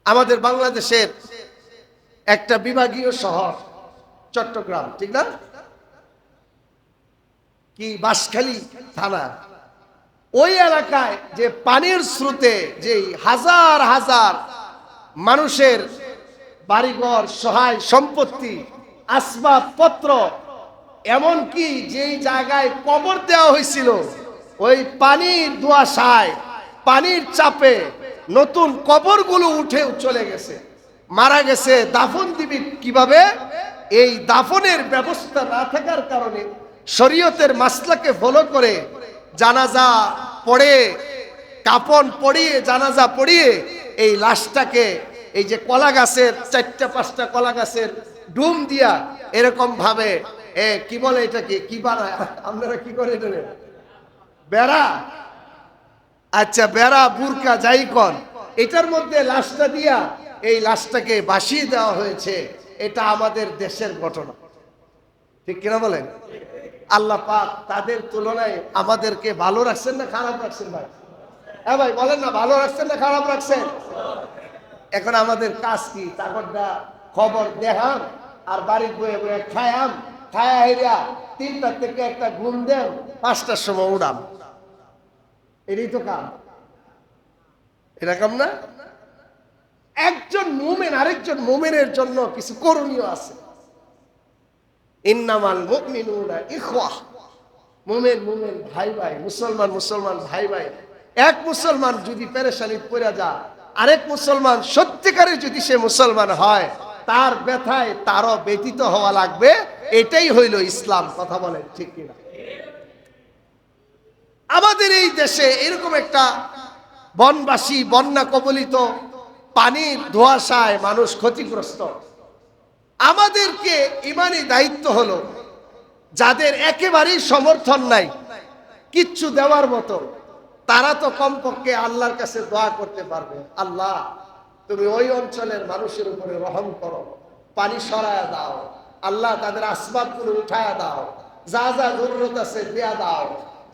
আমাদের বাংলাদেশের একটা বিভাগীয় শহর চট্টগ্রাম, ঠিক না? কি বাঁশখালী থানা, ওই এলাকায় যে পানির স্রোতে যে হাজার হাজার মানুষের বাড়িঘর, সহায় সম্পত্তি, আসবাবপত্র, এমনকি যেই জায়গায় কবর দেওয়া হয়েছিল, ওই পানির ধোঁয়াশায়, পানির চাপে নতুন কবরগুলো উঠে চলে গেছে, মারা গেছে। দাফন দিবি কিভাবে? এই দাফনের ব্যবস্থা না থাকার কারণে শরীয়তের মাসলাকে ফলো করে জানাজা পড়ে, কাফন পড়িয়ে, জানাজা পড়িয়ে এই লাশটাকে এই যে কলা গাছের 4-5টা কলা গাছের ডুম দিয়া এরকম ভাবে কি বলে এটাকে, কি বানায় আপনারা কি করে এটা, বেড়া, আচ্ছা বেড়া বুরকা যাই কন, এটার মধ্যে লাশটা দিয়া এই লাশটাকে ভাসিয়ে দেওয়া হয়েছে। এটা আমাদের দেশের ঘটনা, ঠিক কিনা বলেন? আল্লাহ পাক তাদের তুলনায় আমাদেরকে ভালো রাখছেন না খারাপ রাখছেন? ভাই হ্যাঁ ভাই বলেন না, ভালো রাখছেন না খারাপ রাখছেন? এখন আমাদের কাজ কি? তাগরটা খবর দেখাম আর বাড়ির বয়ে বয়ে খায়াম, খায়া হেরিয়া 3টা থেকে একটা ঘুম দেন, 5টার সময় উড়াম। এটাই তো কাম, এরকম না? একজন মুমিন আরেকজন মুমিনের জন্য কিছু করণীয় আছে। ইন্নামাল মুমিনুনা ইখওয়া, মুমিন মুমিন ভাই ভাই, মুসলমান মুসলমান ভাই ভাই। এক মুসলমান যদি পেরেশানি পড়ে যায়, আরেক মুসলমান সত্যিকারের যদি সে মুসলমান হয়, তার ব্যথায় তারও ব্যতীত হওয়া লাগবে। এটাই হইল ইসলাম। কথা বলেন ঠিক কিনা? আমাদের এই দেশে এরকম একটা বনবাসী, বন্যা কবলিত, পানির ধোঁয়াশায় মানুষ ক্ষতিগ্রস্ত। আমাদেরকে ইমানি দায়িত্ব হলো, যাদের একেবারেই সমর্থন নাই কিচ্ছু দেওয়ার মতো, তারা তো কমপক্ষে আল্লাহর কাছে দোয়া করতে পারবে, আল্লাহ তুমি ওই অঞ্চলের মানুষের উপরে রহম করো, পানি সরায়া দাও, আল্লাহ তাদের আসবাবগুলো উঠায়া দাও, যা যা জরুরত আছে দেয়া দাও,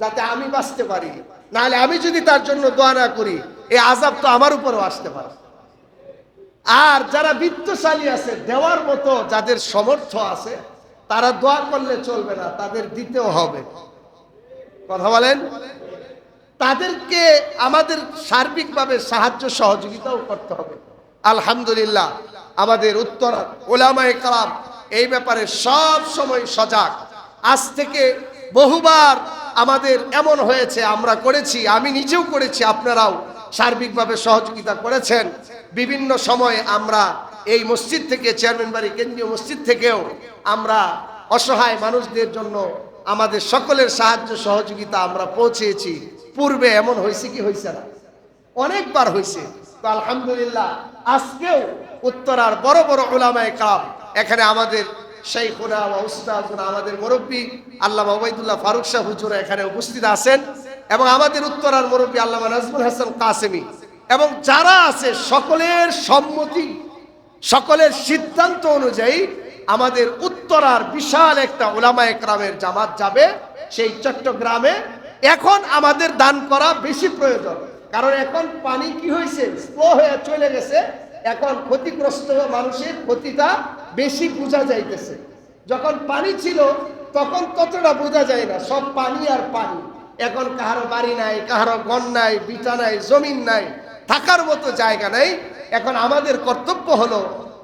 যাতে আমি বাঁচতে পারি। নাহলে আমি যদি তার জন্য দোয়া না করি, এই আযাব তো আমার উপরেও আসতে পারে। আর যারা বিত্তশালী আছে, দেওয়ার মতো যাদের সমর্থ আছে, তারা দোয়া করলে চলবে না, তাদের দিতেও হবে। কথা বলেন? তাদেরকে আমাদের সার্বিকভাবে সাহায্য সহযোগিতাও করতে হবে। আলহামদুলিল্লাহ আমাদের উত্তর উলামায়ে কেরাম এই ব্যাপারে সব সময় সজাগ। আজ থেকে বহুবার আমাদের এমন হয়েছে, আমরা করেছি, আমি নিজেও করেছি, আপনারাও সার্বিকভাবে সহযোগিতা করেছেন। বিভিন্ন সময়ে আমরা এই মসজিদ থেকে, চেয়ারম্যান বাড়ি কেন্দ্রীয় মসজিদ থেকেও আমরা অসহায় মানুষদের জন্য আমাদের সকলের সাহায্য সহযোগিতা আমরা পৌঁছেছি। পূর্বে এমন হয়েছে কি হয়েছে না? অনেকবার হয়েছে। তো আলহামদুলিল্লাহ আজকেও উত্তরার বড় বড় উলামায়ে কেরাম, এখানে আমাদের শাইখুনা ওয়া উস্তাদুনা, আমাদের মুরব্বী আল্লামা ওবাইদুল্লাহ ফারুক সাহেব হুজুর এখানে উপস্থিত আছেন, এবং আমাদের উত্তরার মুরব্বী আল্লামা নাজমুল হাসান কাসেমি, এবং যারা আছে সকলের সম্মতি, সকলের সিদ্ধান্ত অনুযায়ী আমাদের উত্তরার বিশাল একটা উলামায়ে কেরামের জামাত যাবে সেই চট্টগ্রামে। এখন আমাদের দান করা বেশি প্রয়োজন, কারণ এখন পানি কি হয়েছে, স্লো হয়ে চলে গেছে। এখন ক্ষতিগ্রস্ত মানুষের ক্ষতিটা বেশি বোঝা যাইতেছে। যখন পানি ছিল তখন ততটা বোঝা যায় না, সব পানি আর পানি। এখন কাহারো বাড়ি নাই, কাহারো ঘর নাই, বিটা নাই, জমিন নাই, থাকার মতো জায়গা নাই। এখন আমাদের কর্তব্য হলো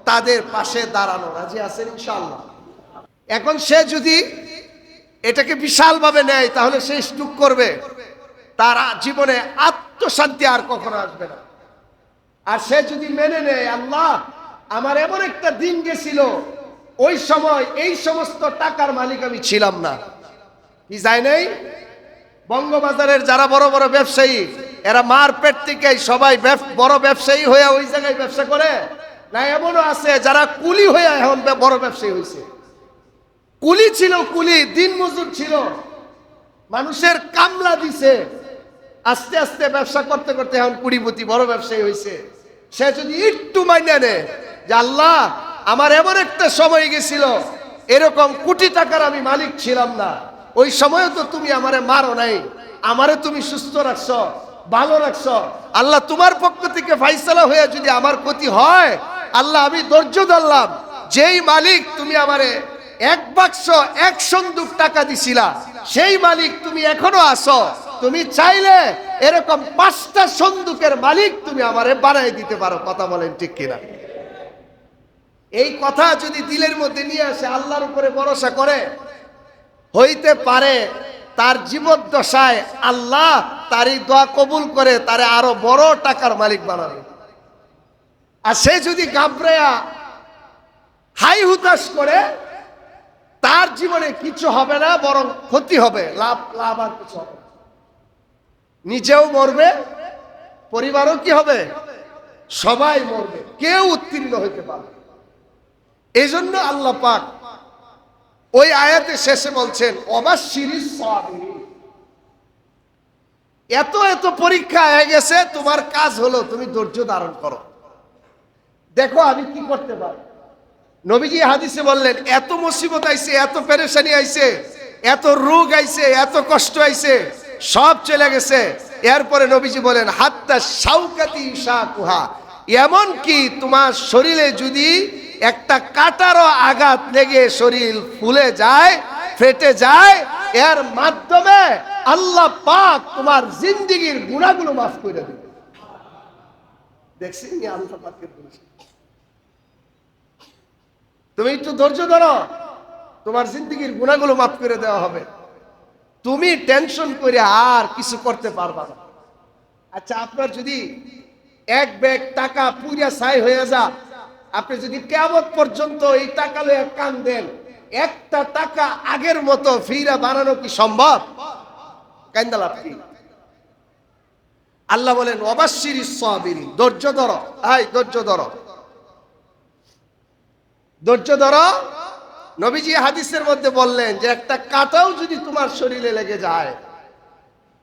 তাদের পাশে দাঁড়ানো। রাজি আছেন ইনশাআল্লাহ? এখন সে যদি এটাকে বিশালভাবে নেয়, তাহলে সে স্টুক করবে, তার জীবনে আত্মশান্তি আর কখনো আসবে না। আর সে যদি মেনে নেয়, আল্লাহ আমার এমন একটা দিন গেছিল, ওই সময় এই সমস্ত টাকার মালিক আমি ছিলাম না, কি যায় নাই? বঙ্গবাজারের যারা বড় বড় ব্যবসায়ী, এরা মার পেট থেকে সবাই বড় ব্যবসায়ী হয়ে ওই জায়গায় ব্যবসা করে না? এমনও আছে যারা কুলি হয়ে এখন বড় ব্যবসায়ী হয়েছে। কুলি ছিল, কুলি দিন মজুর ছিল, মানুষের কামলা দিছে, আস্তে আস্তে ব্যবসা করতে করতে এখন কুড়িপতি বড় ব্যবসায়ী হয়েছে। সে যদি একটু মাইনে নেয় যে আল্লাহ আমার এমন একটা সময় গেছিল, এরকম কোটি টাকার আমি মালিক ছিলাম না, ওই সময় তো তুমি আমারে মারো নাই, আমারে তুমি সুস্থ রাখছো, ভালো রাখছো। আল্লাহ তোমার পক্ষ থেকে ফাইসালা হয়ে যদি আমার ক্ষতি হয়, আল্লাহ আমি ধৈর্য ধরলাম। যেই মালিক তুমি আমারে 1 বাক্স 1 সন্দুক টাকা দিছিলা, সেই মালিক তুমি এখনো আসো। তুমি চাইলে এরকম 5টা সন্দুকের মালিক তুমি আমারে বানাই দিতে পারো। কথা বলেন ঠিক কিনা? এই কথা যদি দিলের মধ্যে নিয়ে আসে, আল্লাহর উপরে ভরসা করে, হইতে পারে তার জীবদ্দশায় আল্লাহ তার এই দোয়া কবুল করে তারে আরো বড় টাকার মালিক বানাবে। আর সে যদি গাবড়ায়া হাই হুতাশ করে, তার জীবনে কিছু হবে না, বরং ক্ষতি হবে, লাভ আর কিছু হবে। নিজেও মরবে, পরিবারও কি হবে? সবাই মরবে, কেউ উত্তীর্ণ হইতে পারবে। এই জন্য আল্লাহ পাক ওই আয়াতে শেষে বলছেন ওয়াবাশশিরিস সাবিরিন। এত এত পরীক্ষা হয়ে গেছে, তোমার কাজ হলো তুমি ধৈর্য ধারণ করো, দেখো আমি কি করতে পারি। নবীজি হাদিসে বললেন এত মুসিবত আইছে, এত পেরেশানি আইছে, এত রোগ আইছে, এত কষ্ট আইছে, সব চলে গেছে। এরপরে নবীজি বলেন হাত্তা শাউকাতি ইশাকুহা, এমন কি তোমার শরীরে যদি একটা কাঁটারও আঘাত লেগে শরীর ফুলে যায়, ফেটে যায়, এর মাধ্যমে আল্লাহ পাক তোমার জিন্দেগীর গুনাহগুলো মাফ করে দেবে। দেখছেন আল্লাহ পাকের বলেছে, তুমি একটু ধৈর্য ধরো, তোমার জিন্দেগীর গুনাহগুলো মাফ করে দেওয়া হবে। তুমি টেনশন করে আর কিছু করতে পারবা না। আচ্ছা, আপনার যদি 1 ব্যাগ টাকা পুরা ছাই হয়ে যা, আপনি যদি কিয়ামত পর্যন্ত এই টাকা লয়ে কান দেন, একটা টাকা আগের মতো ফিরা বানানো কি সম্ভব? কাইন্দা লাভ কি? আল্লাহ বলেন ওয়াবাশশিরিস সাবিরিন, ধৈর্য ধরো, ধৈর্য ধরো, ধৈর্য ধরো। নবীজি হাদিসের মধ্যে বললেন যে একটা কাঁটাও যদি তোমার শরীরে লেগে যায়,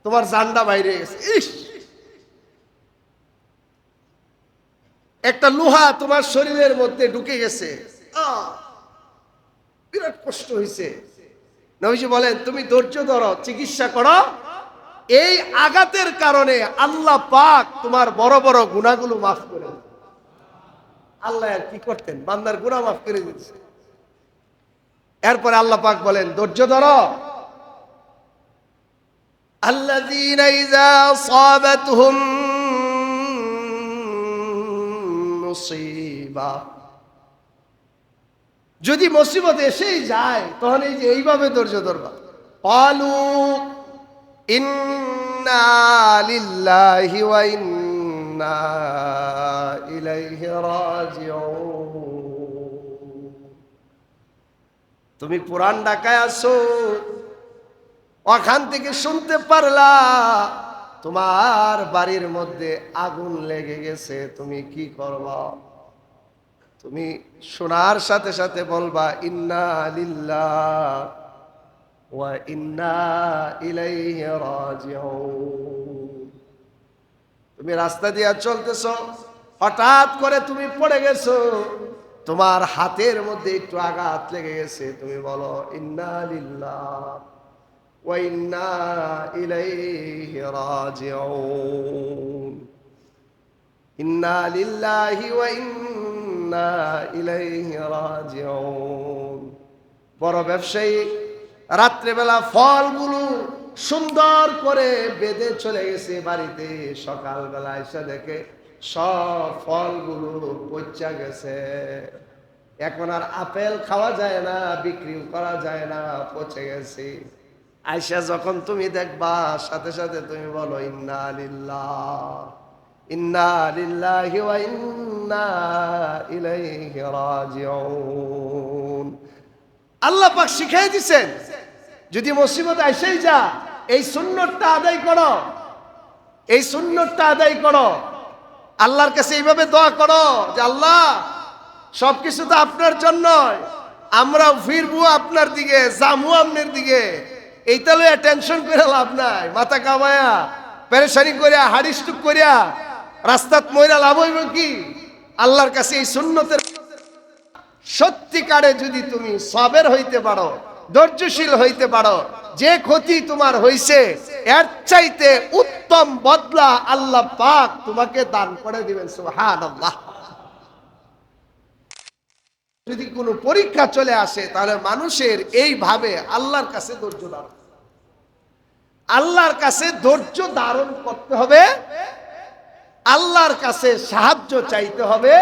তোমার জানটা বাইরে গেছে, ইস, একটা লোহা তোমার শরীরের মধ্যে ঢুকে গেছে, বিরাট কষ্ট হয়েছে। নবীজি বলেন তুমি ধৈর্য ধরো, চিকিৎসা করো, এই আঘাতের কারণে আল্লাহ পাক তোমার বড় বড় গুনাহগুলো মাফ করে দেন। আল্লাহ আর কি করতেন, বান্দার গুনাহ মাফ করে দিয়েছে। এরপরে আল্লাহ পাক বলেন ধৈর্য ধরো। আল্লাযীনা ইযা আসাবাতহুম মুসিবা, যদি মুসিবত এসেই যায়, তখন এই যে এইভাবে ধৈর্য ধরবা। ক্বালু ইন্না লিল্লাহি ওয়া ইন্না ইলাইহি রাজিউন। তুমি পুরান ঢাকায় আছো, ওখান থেকে শুনতে পারলা তোমার বাড়ির মধ্যে আগুন লেগে গেছে, তুমি কি করবা? তুমি শোনার সাথে সাথে বলবা ইন্না লিল্লাহ ওয়া ইন্না ইলাইহি রাজিউন। তুমি রাস্তা দিয়ে চলতেছো, হঠাৎ করে তুমি পড়ে গেছো, তোমার হাতের মধ্যে একটু আঘাত লেগে গেছে, তুমি বলো ইন্না লিল্লাহ ওয়া ইন্না ইলাইহি রাজিউন। ইন্না লিল্লাহি ওয়া ইন্না ইলাইহি রাজিউন। বড় ব্যবসায়ী রাত্রেবেলা ফলগুলো সুন্দর করে বেঁধে চলে গেছে বাড়িতে, সকালবেলা এসে দেখে সব ফলগুলো পচা গেছে। এখন আর আপেল খাওয়া যায় না, বিক্রিও করা যায় না, পচে গেছে। আয়সা যখন তুমি দেখবা, সাথে সাথে তুমি বলো ইন্না লিল্লাহ ইন্না লিল্লাহি ওয়া ইন্না ইলাইহি রাজিউন। আল্লাহ পাক শিখাই দিয়েছেন, যদি মুসিবত আইসেই যা, এই সুন্নতটা আদায় করো, এই সুন্নতটা আদায় করো। আল্লাহর কাছে এইভাবে দোয়া করো যে আল্লাহ সবকিছু তো আপনার জন্যই, আমরা ফিরবো আপনার দিকে, যামু আপনার দিকে। এইটা লইয়া টেনশন করে লাভ নাই, মাথা কামায়া পেরেশানি করিয়া হাড়িস্টুক করিয়া রাস্তাত মইরা লাভ হইব কি? আল্লাহর কাছে এই সুন্নতের সত্যিকারে যদি তুমি সবের হইতে পারো, ধৈর্যশীল হইতে পারো, যে ক্ষতি তোমার হইছে এর চাইতে উত্তম উত্তম বদলা আল্লাহ পাক তোমাকে দান করে দিবেন। সুবহানাল্লাহ। যদি কোনো পরীক্ষা চলে আসে তাহলে মানুষের এইভাবে আল্লাহর কাছে ধৈর্য ধারণ, আল্লাহর কাছে ধৈর্য ধারণ করতে হবে, আল্লাহর কাছে সাহায্য চাইতে হবে।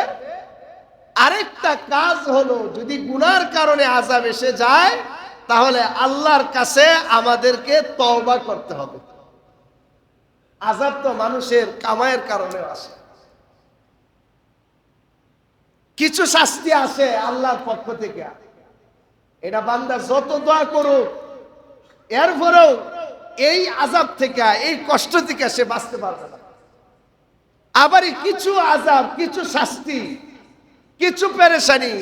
আরেকটা কাজ হলো, যদি গুনার কারণে আযাব এসে যায় তাহলে আল্লাহর কাছে আমাদেরকে তওবা করতে হবে। আযাব তো মানুষের কামাইয়ের কারণে আসে, কিছু শাস্তি আসে আল্লাহর পক্ষ থেকে। এটা বান্দা যত দোয়া করুক এরপরেও এই আযাব থেকে, এই কষ্ট থেকে সে বাঁচতে পারবে না। আবার কিছু আযাব, কিছু শাস্তি, কিছু পেরেশানি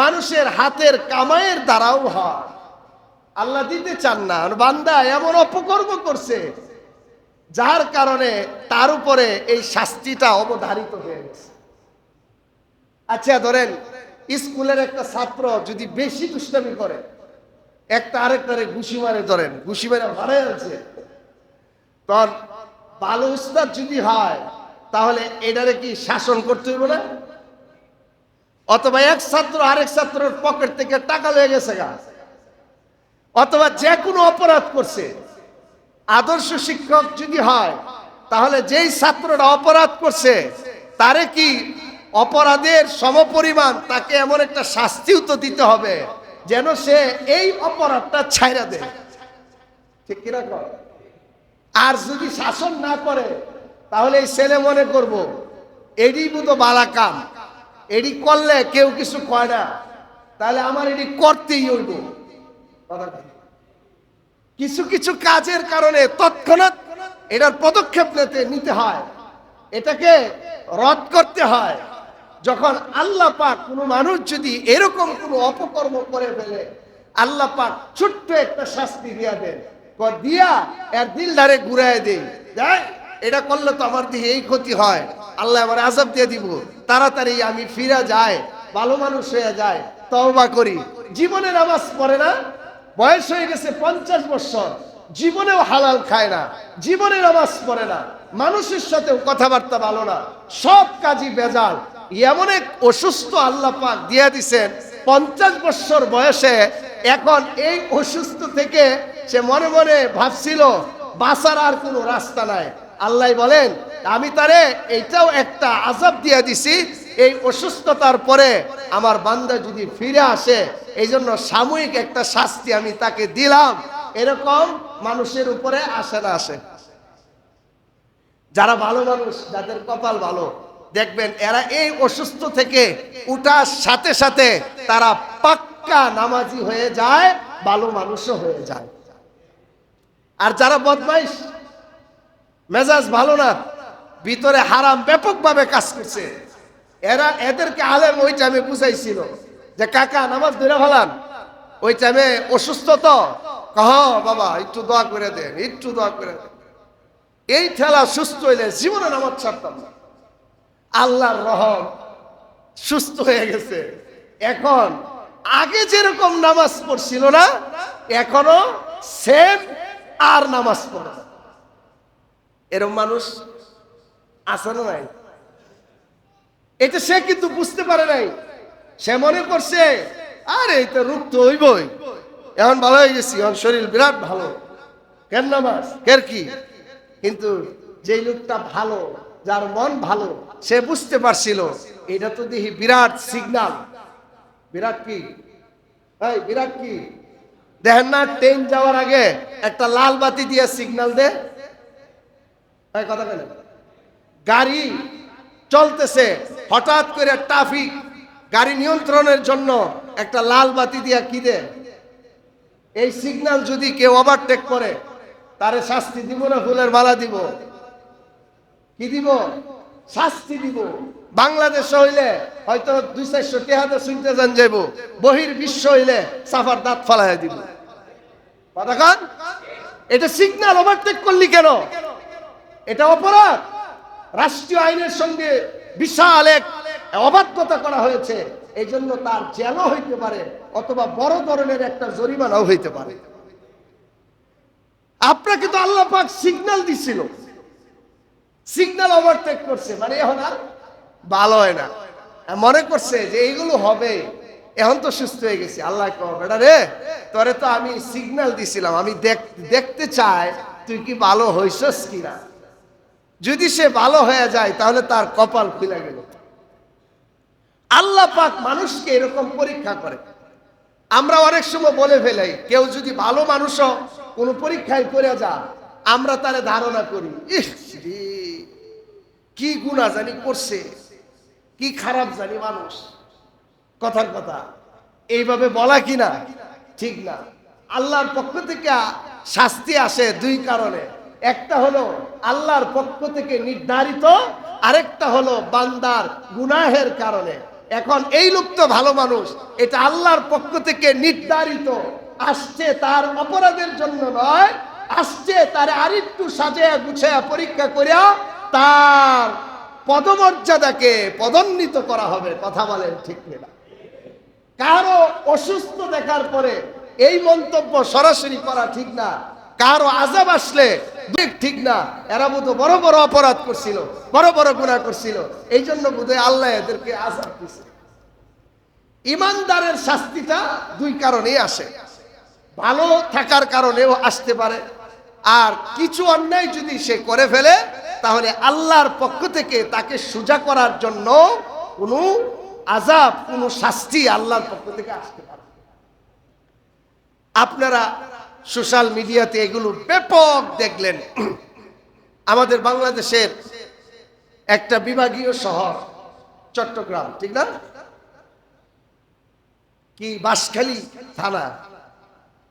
মানুষের হাতের কামাইয়ের দ্বারাও হয়। আল্লাহ দিতে চান না, বান্দা এমন অপকর্ম করছে যার কারণে তার উপরে এই শাস্তিটা অবধারিত হয়ে গেছে। আচ্ছা ধরেন স্কুলের একটা ছাত্র যদি বেশি দুষ্টামি করে, একটা আরেকটারে ঘুষি মারে, ধরেন ঘুষি মেরে ভাড়াই আছে, তখন ভালো উস্তাদ যদি হয় তাহলে এটারে কি শাসন করতে হইব না? অথবা এক ছাত্র আরেক ছাত্রের পকেট থেকে টাকা লয়ে গেছে গা, অথবা যে কোনো অপরাধ করছে, আদর্শ শিক্ষক যদি হয় তাহলে যেই ছাত্রটা অপরাধ করছে তারে কি অপরাধের সমপরিমাণ তাকে এমন একটা শাস্তিও তো দিতে হবে যেন সে এই অপরাধটা ছাইরা দেয়, ঠিক কিনা কর? আর যদি শাসন না করে তাহলে এই ছেলে মনে করবো এডি বুতো বালা কাম, এডি করলে কেউ কিছু কয় না, তাহলে আমার এডি করতেই হইব। কিছু কিছু কাজের কারণে তৎক্ষণাৎ এটার পদক্ষেপ নিতে হয়, এটাকে রদ করতে হয়। যখন আল্লাহ পাক কোনো মানুষ যদি এরকম কোনো অপকর্ম করে ফেলে, আল্লাহ পাক ছোট্ট একটা শাস্তি দিয়া দেন, দিয়া এর দিলদারে ঘুরাই দেয়, দেখ এটা করলে তো আমার দিকে এই ক্ষতি হয়, আল্লাহ আমার আযাব দিয়ে দিব, তাড়াতাড়ি আমি ফিরে যাই, ভালো মানুষ হয়ে যায়, তওবা করি। জীবনে নামাজ পড়ে না, বয়স হয়ে গেছে 50 বছর, জীবনেও হালাল খায় না, জীবনে নামাজ পড়ে না, মানুষের সাথেও কথাবার্তা ভালো না, সব কাজই বেজাল, এমন এক অসুস্থ আল্লাহ পাক দিয়া দিছেন 50 বছর বয়সে। এখন এই অসুস্থ থেকে সে মনে মনে ভাবছিল বাঁচার আর কোনো রাস্তা নাই। আল্লাহ বলেন আমি তারে এইটাও একটা আযাব দিয়া দিছি, এই অসুস্থতার পরে আমার বান্দা যদি ফিরে আসে এই জন্য সাময়িক একটা শাস্তি আমি তাকে দিলাম। এরকম মানুষের উপরে আসে না আসে? যারা ভালো মানুষ, যাদের কপাল ভালো, দেখবেন এরা এই অসুস্থ থেকে উঠার সাথে সাথে তারা পাক্কা নামাজি হয়ে যায়, ভালো মানুষও হয়ে যায়। আর যারা বদমাইশ, মেজাজ ভালো না, ভিতরে হারাম ব্যাপকভাবে কাজ করছে, এদেরকে আলেম ওই টাইমে বুঝাইছিল যে কাকা নামাজ ধরে ফেলান, ওই টাইমে অসুস্থ তো, কহ বাবা একটু দোয়া করে দেন, একটু দোয়া করে দেন। এই ঠেলা সুস্থ হইলে জীবনে নামাজ ছাড়তাম না। আল্লাহর রহম, সুস্থ হয়ে গেছে। এখন আগে যেরকম নামাজ পড়ছিল না, এখনো সেম, আর নামাজ পড়ে না। এরকম মানুষ আছে না নাই? এটা সে কিন্তু বুঝতে পারে নাই, সে মনে করছে আরে এটা রূপ তো হইবই, এখন ভালো হয়ে গেছি, এখন শরীর বিরাট ভালো, কেন নামাজ কের কি। কিন্তু যেই লোকটা ভালো, যার মন ভালো, সে বুঝতে পারছিল এটা তো দেখি বিরাট সিগন্যাল। বিরাট কি? বিরাট কি দেখেন না, ট্রেন যাওয়ার আগে একটা লাল বাতি দিয়ে সিগন্যাল দে, কথা বলেন, গাড়ি চলতেছে, হঠাৎ করে ট্রাফিক গাড়ি নিয়ন্ত্রণের জন্য একটা লাল বাতি দিয়া কি দে, এই সিগন্যাল যদি কেউ ওভারটেক করে তারে শাস্তি দিব না ফুলের মালা দিব? কি দিব? শাস্তি দিব। বাংলাদেশ হইলে হয়তো 200-400 টাকা শুনতে যান যাইব, বহির বিশ্ব হইলে সাফার দাঁত ফালাই দিব। কতক্ষণ? এটা সিগন্যাল ওভারটেক করলি কেন? এটা অপরাধ, রাষ্ট্রীয় আইনের সঙ্গে বিশাল এক অবাধ্যতা করা হয়েছে, এই জন্য তার জেলও হইতে পারে অথবা বড় ধরনের একটা জরিমানাও হইতে পারে। আপনাকে তো আল্লাহ পাক সিগন্যাল দিছিল, সিগন্যাল ওভারটেক করছে, মানে এখন আর ভালো হয় না, মনে করছে যে এইগুলো হবে, এখন তো সুস্থ হয়ে গেছি। আল্লাহ কও, বেটা রে, তোরে তো আমি সিগন্যাল দিছিলাম, আমি দেখতে চাই তুই কি ভালো হইছস কিনা। যদি সে ভালো হয়ে যায় তাহলে তার কপাল খুলে গেল। আল্লাহ পাক মানুষকে এরকম পরীক্ষা করে। আমরা অনেক সময় বলে ফেলাই, কেউ যদি ভালো মানুষও কোনো পরীক্ষায় পড়ে যা, আমরা তারে ধারণা করি, ইস রে, কি গুনাহ জানি করছে, কি খারাপ জানি মানুষ। কথার কথা এইভাবে বলা কিনা ঠিক না। আল্লাহর পক্ষ থেকে শাস্তি আসে দুই কারণে, একটা হলো আল্লাহর পক্ষ থেকে নির্ধারিত, আরেকটা হলো বান্দার গুনাহের কারণে। এখন এই লোক তো ভালো মানুষ, এটা আল্লাহর পক্ষ থেকে নির্ধারিত, আসছে তার অপরাধের জন্য নয়, আসছে তার আরেকটু সাজায়া গুছায়া পরীক্ষা করিয়া তার পদমর্যাদাকে পদোন্নীত করা হবে। কথা বলেন ঠিক না? কারো অসুস্থ দেখার পরে এই মন্তব্য সরাসরি করা ঠিক না। কারো আযাব আসলে ঠিক না, এরা বোধহয় বড় বড় অপরাধ করছিল, বড় বড় গুনাহ করছিল, এই জন্য বোধহয় আল্লাহ এদেরকে আযাব দিয়েছে। ইমানদারের শাস্তিটা দুই কারণেই আসে, ভালো থাকার কারণেও আসতে পারে, আর কিছু অন্যায় যদি সে করে ফেলে তাহলে আল্লাহর পক্ষ থেকে তাকে সোজা করার জন্য কোনো আযাব, কোনো শাস্তি আল্লাহর পক্ষ থেকে আসতে পারে। আপনারা সোশ্যাল মিডিয়াতে এগুলো ব্যাপক দেখলেন। আমাদের বাংলাদেশের একটা বিভাগীয় শহর চট্টগ্রাম, ঠিক না, কি বাঁশখালী থানা,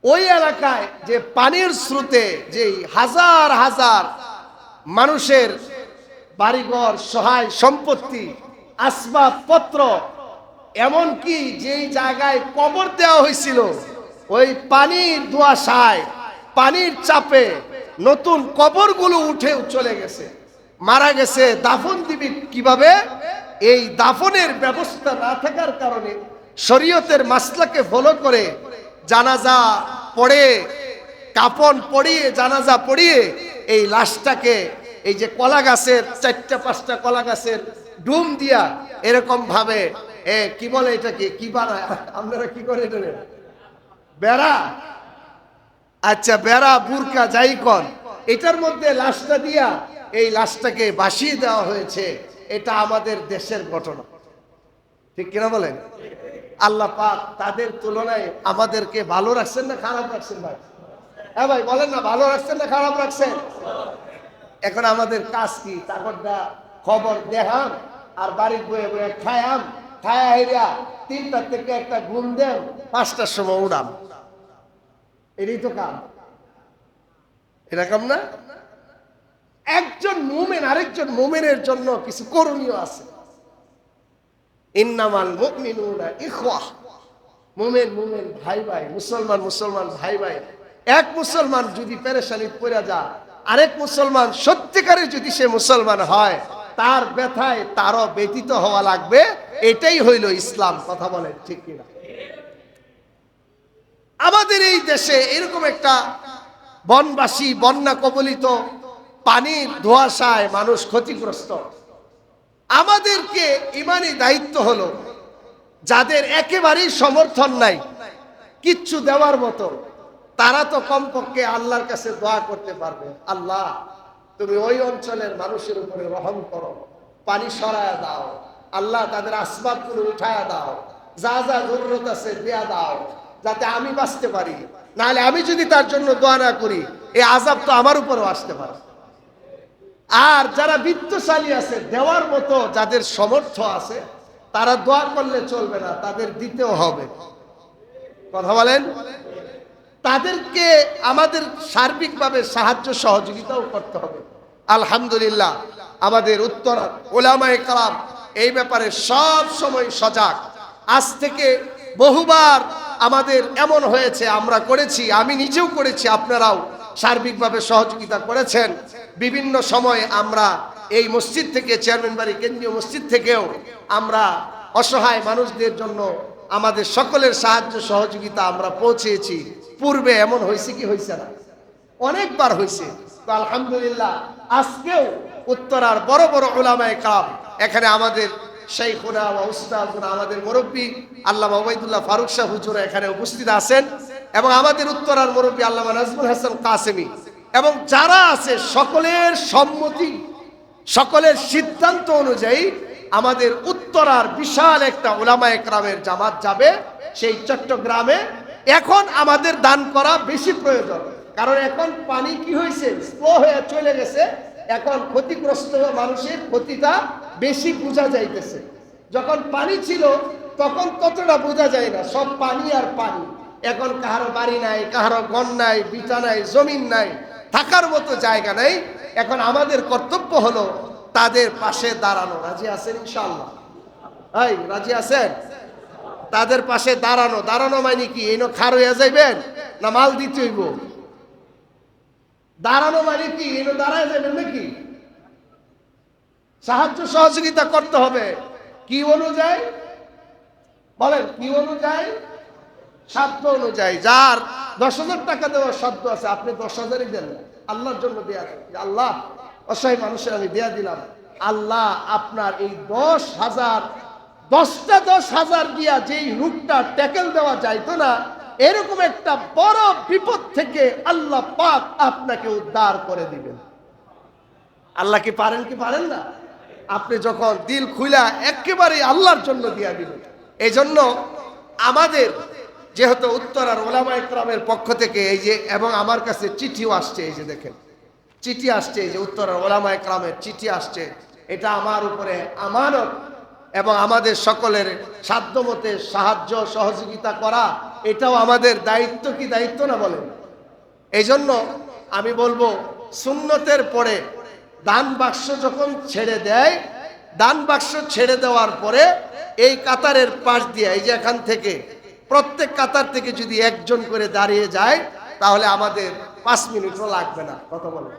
ওই এলাকায় যে পানির স্রোতে যে হাজার হাজার মানুষের বাড়িঘর, সহায় সম্পত্তি, আসবাবপত্র, এমনকি যেই জায়গায় কবর দেওয়া হয়েছিল, ওই পানির ধোঁয়াশায়, পানির চাপে নতুন কবরগুলো উঠে চলে গেছে, মারা গেছে। দাফন দিবি কিভাবে? এই দাফনের ব্যবস্থা না থাকার কারণে শরীয়তের মাসলাকে ফলো করে জানাজা পড়ে, কাফন পড়িয়ে, জানাজা পড়িয়ে এই লাশটাকে এই যে কলা গাছের 4-5টা কলা গাছের ডুম দিয়া এরকম ভাবে কি বলে এটাকে, কি বানায় আপনারা, কি করে এটা, বেড়া, আচ্ছা বেড়া, বুরকা, যাই কন, এটার মধ্যে লাশটা দিয়া এই লাশটাকে ভাসিয়ে দেওয়া হয়েছে। এটা আমাদের দেশের ঘটনা, ঠিক কিনা বলেন? আল্লাহ পাক তাদের তুলনায় আমাদেরকে ভালো রাখছেন না খারাপ রাখছেন? ভাই, হ্যাঁ ভাই বলেন না, ভালো রাখছেন না খারাপ রাখছেন? এখন আমাদের কাজ কি? চাকরটা খবর দেখাম আর বাড়ির বয়ে বয়ে খায়াম, খায়া হেরিয়া 3টা থেকে একটা ঘুম দেন, 5টার সময় উড়াম, এটাই তো কাম। এরকম না? একজন মুমিন আরেকজন মুমিনের জন্য কিছু করণীয় আছে। ইন্নামাল মুমিনুনা ইখওয়াহ, মুমিন মুমিন ভাই ভাই, মুসলমান মুসলমান ভাই ভাই। এক মুসলমান যদি পেরেশানিতে পড়ে যায়, আরেক মুসলমান সত্যিকারে যদি সে মুসলমান হয়, তার ব্যথায় তারও ব্যতীত হওয়া লাগবে। এটাই হইল ইসলাম। কথা বলেন ঠিক কিনা? আমাদের এই দেশে এরকম একটা বনবাসী, বন্যা কবলিত, পানির ধোঁয়াশায় মানুষ ক্ষতিগ্রস্ত। আমাদেরকে ইমানি দায়িত্ব হলো, যাদের একেবারেই সমর্থন নাই কিচ্ছু দেওয়ার মতো, তারা তো কমপক্ষে আল্লাহর কাছে দোয়া করতে পারবে, আল্লাহ তুমি ওই অঞ্চলের মানুষের উপরে রহম করো, পানি সরায়া দাও, আল্লাহ তাদের আসবাবগুলো উঠায়া দাও, যা যা জরুরত আছে দেয়া দাও, যাতে আমি বাঁচতে পারি। নাহলে আমি যদি তার জন্য দোয়া না করি, এই আযাব তো আমার উপরেও আসতে পারে। আর যারা বিত্তশালী আছে, দেওয়ার মতো যাদের সামর্থ্য আছে, তারা দোয়া করলে চলবে না, তাদের দিতেও হবে। কথা বলেন? তাদেরকে আমাদের সার্বিকভাবে সাহায্য সহযোগিতাও করতে হবে। আলহামদুলিল্লাহ, আমাদের উত্তর উলামায়ে কেরাম এই ব্যাপারে সব সময় সজাগ। আজ থেকে বহুবার আমাদের এমন হয়েছে, আমরা করেছি, আমি নিজেও করেছি, আপনারাও সার্বিকভাবে সহযোগিতা করেছেন। বিভিন্ন সময় আমরা এই মসজিদ থেকে, চেয়ারম্যান বাড়ি কেন্দ্রীয় মসজিদ থেকেও আমরা অসহায় মানুষদের জন্য আমাদের সকলের সাহায্য সহযোগিতা আমরা পৌঁছেছি। পূর্বে এমন হয়েছে কি হয়েছে না? অনেকবার হয়েছে। তো আলহামদুলিল্লাহ, আজকেও উত্তরার বড় বড় উলামায়ে কেরাম, এখানে আমাদের শাইখুনা ওয়া উস্তাদুনা, আমাদের মুরব্বী আল্লামা ওবাইদুল্লাহ ফারুক সাহেব হুজুর এখানে উপস্থিত আছেন, এবং আমাদের উত্তরার মুরব্বী আল্লামা নাজমুল হাসান কাসেমি, এবং যারা আছে সকলের সম্মতি, সকলের সিদ্ধান্ত অনুযায়ী আমাদের উত্তরার বিশাল একটা উলামায়ে কেরামের জামাত যাবে সেই চট্টগ্রামে। এখন আমাদের দান করা বেশি প্রয়োজন, কারণ এখন পানি কি হয়েছে, স্লো হয়ে চলে গেছে। এখন ক্ষতিগ্রস্ত মানুষের ক্ষতিটা বেশি বোঝা যাইতেছে। যখন পানি ছিল তখন ততটা বোঝা যায় না, সব পানি আর পানি। এখন কাহারো বাড়ি নাই, কাহারো ঘর নাই, বিটা নাই, জমিন নাই, থাকার মতো জায়গা নাই। এখন আমাদের কর্তব্য হলো তাদের পাশে দাঁড়ানো। রাজি আছেন ইনশাআল্লাহ? এই রাজি আছেন? তাদের পাশে দাঁড়ানো। দাঁড়ানো মানে কি, এই খার হইয়া যাইবেন না মাল দিতে হইব? দাঁড়ানো মানে কি, এই দাঁড়ায় যাবেন নাকি? সাহায্য সহযোগিতা করতে হবে। কি অনুযায়ী বলেন? কি অনুযায়ী? সাধ্য অনুযায়ী। যার 10,000 টাকা দেওয়ার সাধ্য আছে, আপনি 10,000ই দেন, আল্লাহর জন্য দেয়া দেন। আল্লাহ, অসহায় মানুষের আমি দেয়া দিলাম, আল্লাহ আপনার এই 10,000, 10টা 10,000 দিয়া যেই রূপটা ট্যাকেল দেওয়া যাইতো না, এরকম একটা বড় বিপদ থেকে আল্লাহ পাক আপনাকে উদ্ধার করে দিবেন। আল্লাহ কি পারেন কি পারেন না? আপনি যখন দিল খুলা একেবারে আল্লাহর জন্য দিয়া দিবেন। এই জন্য আমাদের যেহেতু উত্তরার উলামায়ে কেরামের পক্ষ থেকে এই যে, এবং আমার কাছে চিঠিও আসছে, এই যে দেখেন চিঠি আসছে, এই যে উত্তরার উলামায়ে কেরামের চিঠি আসছে, এটা আমার উপরে আমানত, এবং আমাদের সকলের সাধ্যমতে সাহায্য সহযোগিতা করা এটাও আমাদের দায়িত্ব। কি দায়িত্ব না বলেন? এই জন্য আমি বলবো, সুন্নতের পরে দান বাক্স যখন ছেড়ে দেয়, দান বাক্স ছেড়ে দেওয়ার পরে এই কাতারের পাশ দিয়ে, এই যে এখান থেকে প্রত্যেক কাতার থেকে যদি একজন করে দাঁড়িয়ে যায়, তাহলে আমাদের 5 মিনিটও লাগবে না। কথা বলেন?